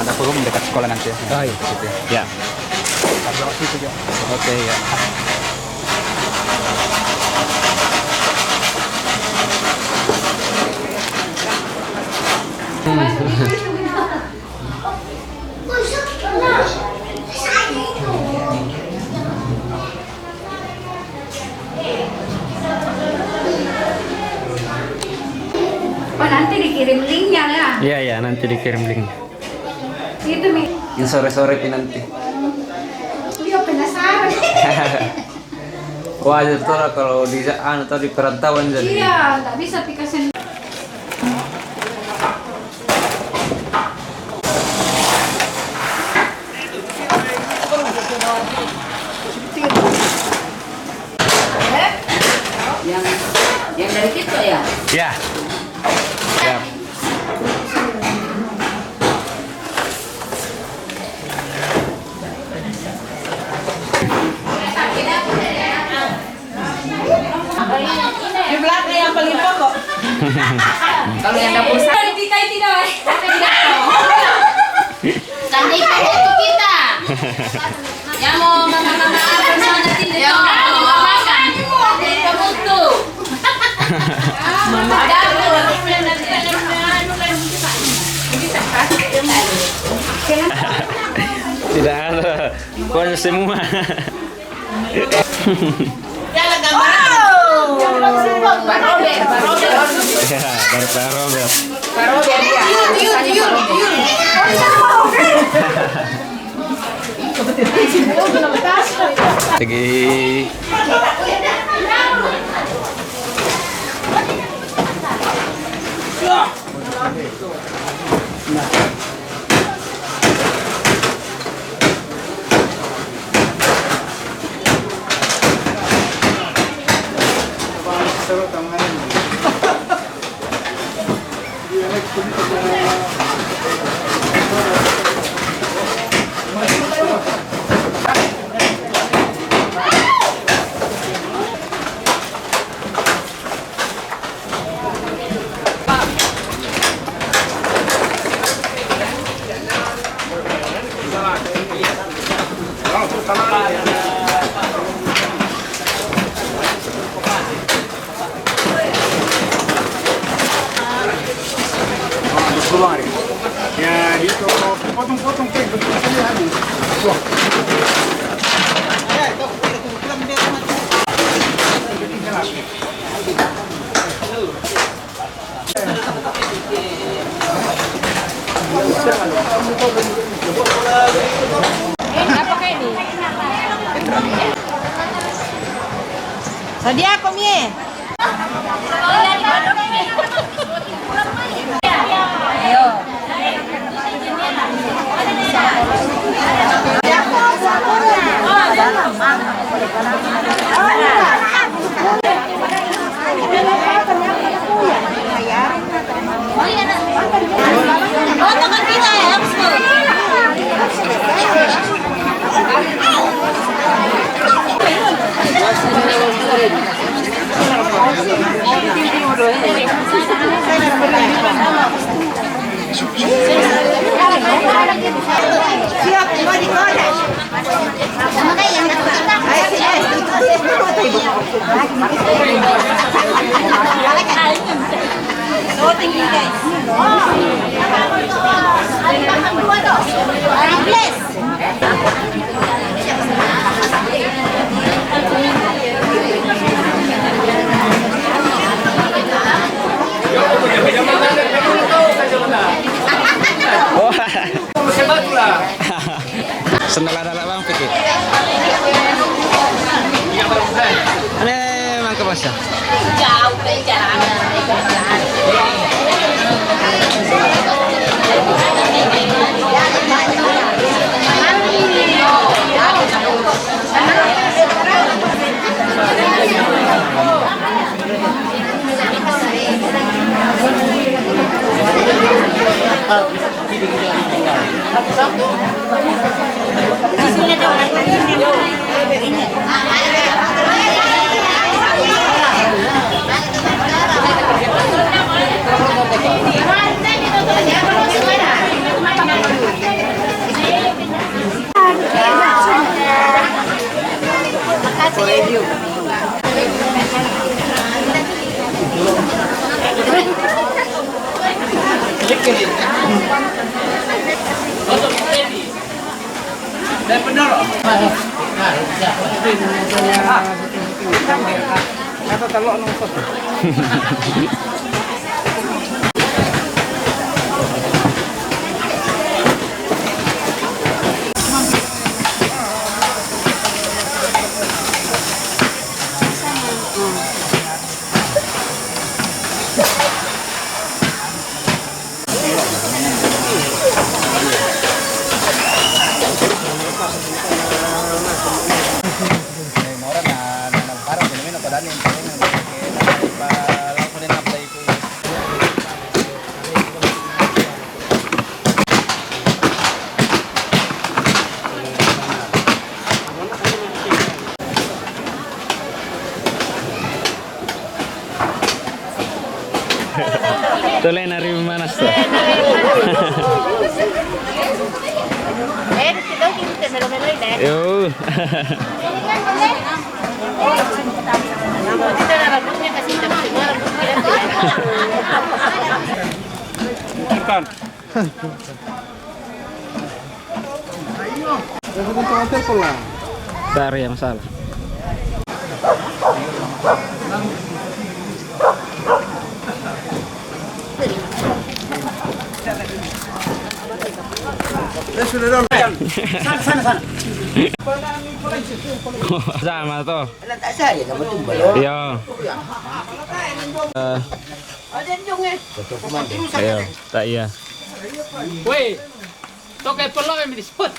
Ada forum dekat sekolah nanti ya. Oh iya. Situ ya. Ya. Oke ya. Oh nanti dikirim linknya ya? Iya ya, nanti dikirim link. Itu Mi. Yang sore-sore nanti. Iya penasaran. Wah, itu lah kalau di atau di perantauan jadi. Iya, nggak bisa pikir. Yang dari situ ya? Ya. Ya. Di belakang yang paling pokok. Kalau yang dapur saya tidak. Tadi itu kita. Yang mau mama apa sana tidak mau makan. Kamu tuh. Mama dapur. Tidak ada. Pokoknya semua. Jalan gambar. Pak Robert. Ya, dari Pak Robert. Pak Robert ya. Lagi. Ya, itu potong-potong kayak begitu saja habis. Wah. Sadia komie. Siap, mau digoda. Sama yang oh, tinggi guys. Sendal ada bang pikir. Ini mang ke bosnya. Jauh dari jalan. Di sini ada Tuloy na rin manas to. Yo. Ikan. Dari yang salah. Sama to. Iya. Ayo, tak iya. Woi, toke perlo yang disebut.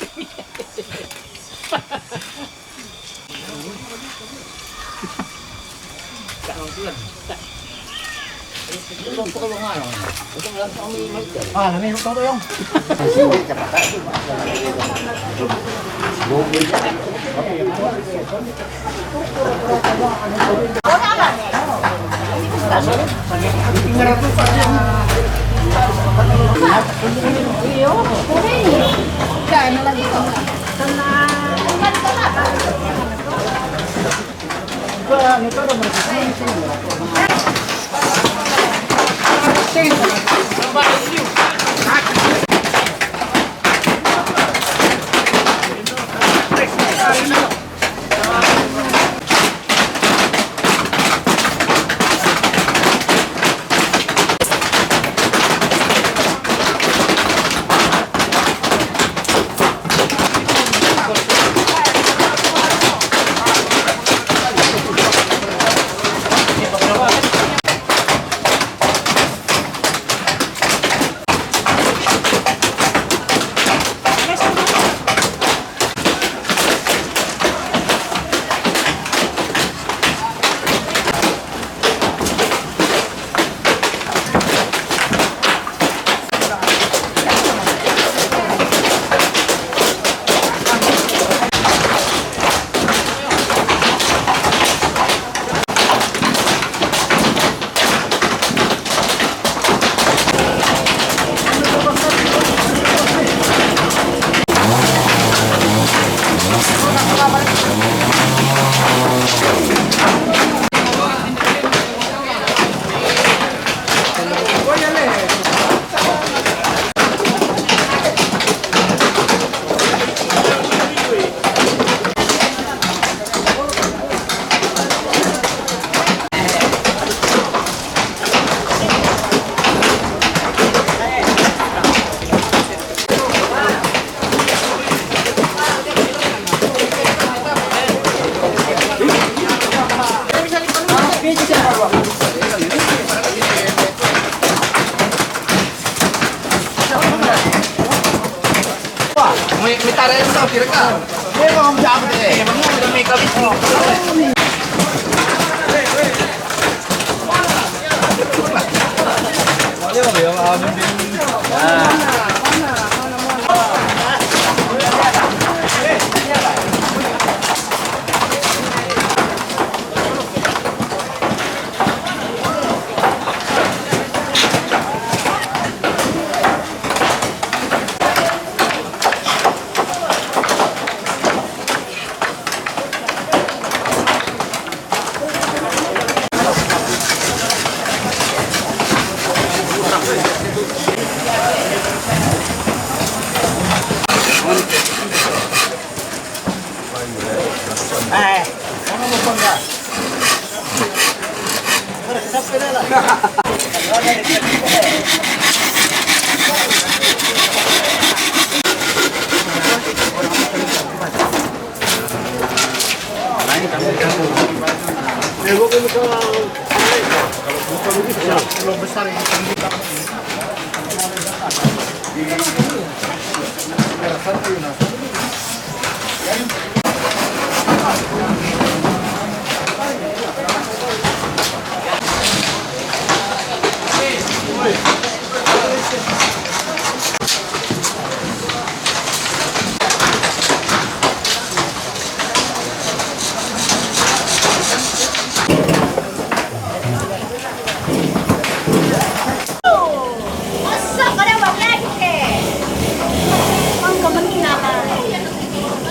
Kalau besar ini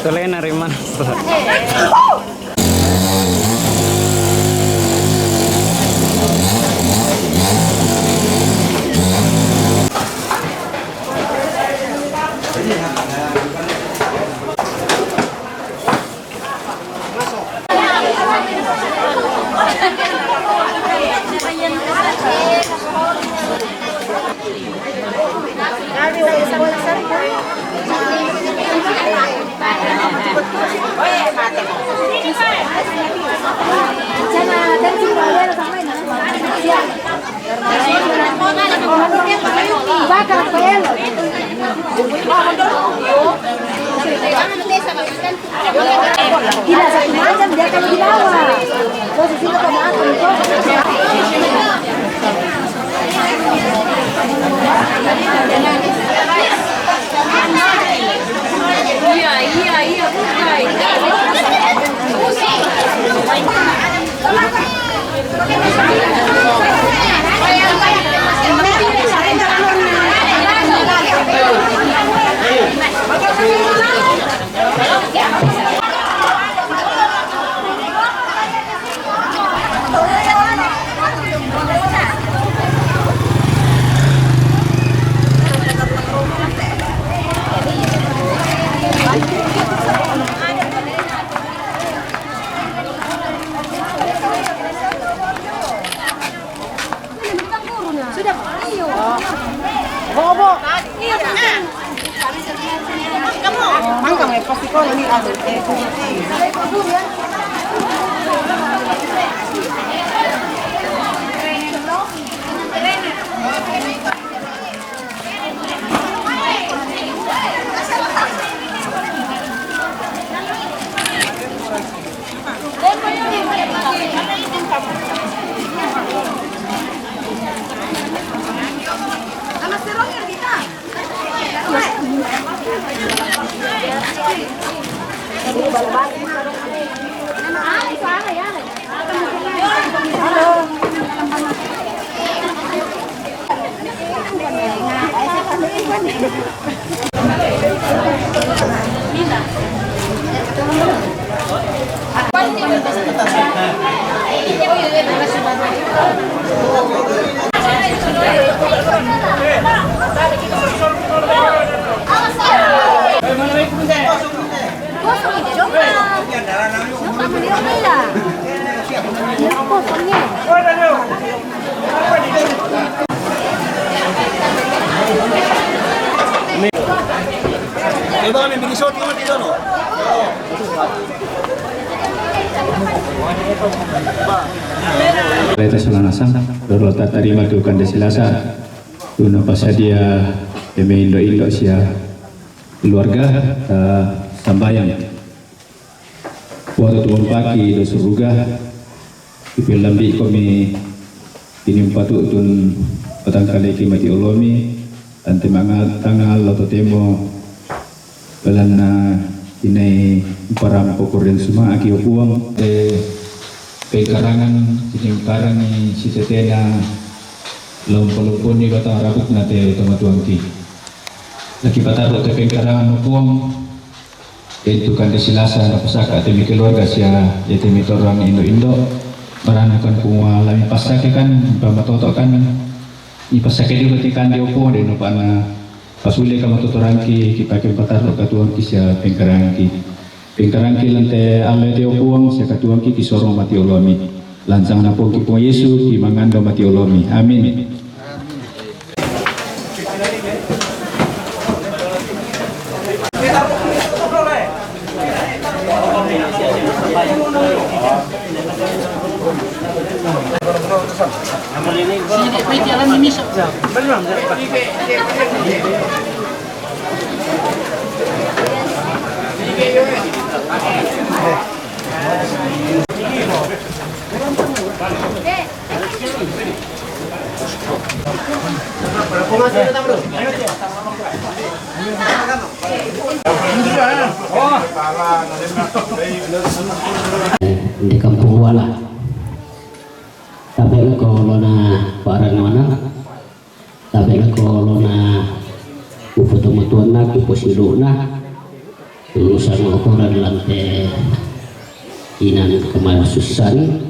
Selain nariman. Gila, satu macam dia akan dilawan. Posisi itu pada aku. Iya, bukan. Laita Sulanasang, Dorota Tarima Dukan Desilasa, Tuna Pasadia, Demi Indo Sia, keluarga, Sambayang, Waktu Tuan Paki, Dosuruga, Ipil Lambi Komi, Tinim Patu Tun, Patangkali Kimati Olomi, Antimangat Tangal, Loto Temo, Belana, Inai Param Pokorin Suma, Aki Opuang, Karangan Sinimkaran ni si Tetena Lompo-lompo ni batang rabuk na te tumatuangki nakipataro te pengkarangan upuang tentukan desilasa na pasaka te mi keluarga siya yete mi torang Indo-Indo maranakan kumwa lami pasake kan pamatoto kan ipasake di batikan di upuang de no pana pasule ka matutorangki kipake pataro katuangki siya pengkarangan ki Pingkarang kilan te Allah te okuang sa katuang ki kisorong mati olomi. Lansang na po ki po Yesu ki mangando mati olomi. Amin. Di kampung wala tabe ko lona parang mana tabe ko lona upo mutuan na upo silu na lulusan ukuran lantai inan kemasusan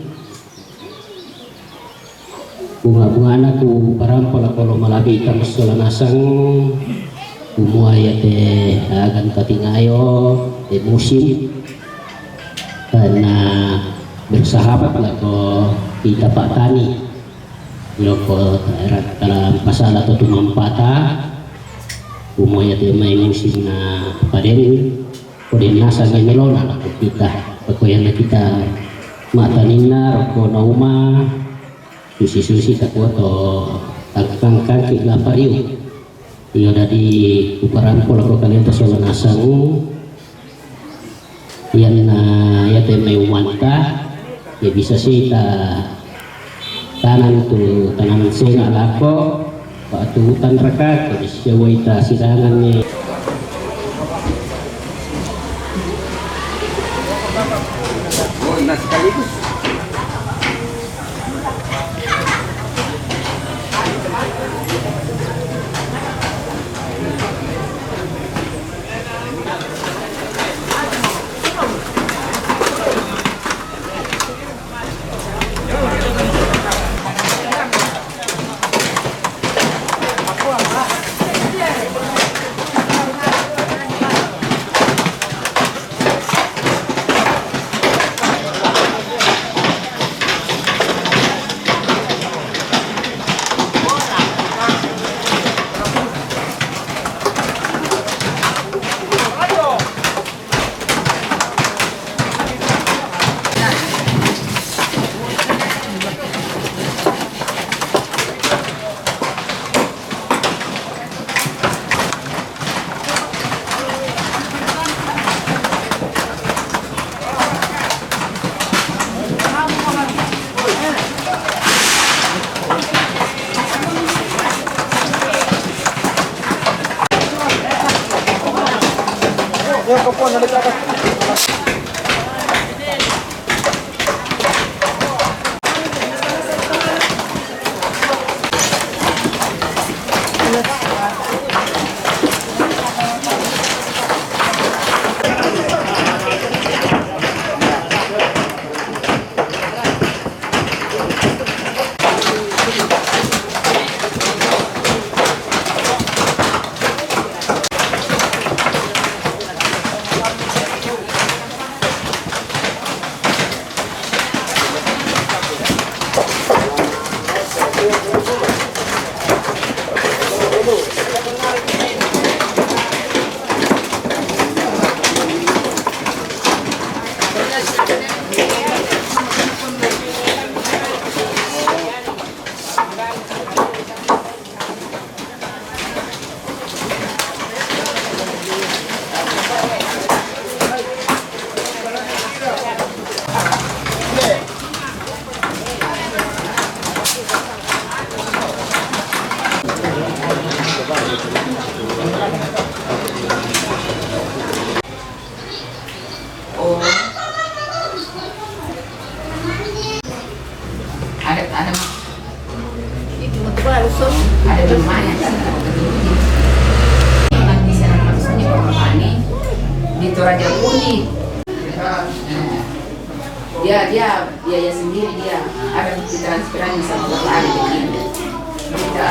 bunga-bunga anak ku parampol kalau malabi kita masalah umuaya te agan katingayo te musim karena bersahabat lah ko kita Pak Tani loko dalam pasal atau tumampata umuaya te may musim na paden kodin nasa ng melona lah kita pagkuyan na kita matanin na roko na uma susi-susi takwa to tagkangkan kila pariu iyo dari uparan pola ko kalian to solo nasang yan na yate may umanta ya bisa sih tanan singa lako patutan rekat jadi siya ita sidangan ni ada bermain nanti sana maksudnya bermain di Toraja Kuning dia sendiri dia ada di transferan sama bapak begini kita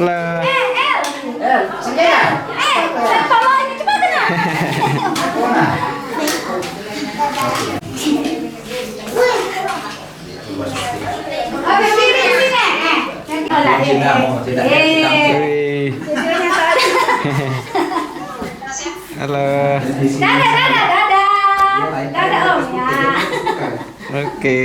Halo. Wih. Halo. Dadah Om ya. Oke.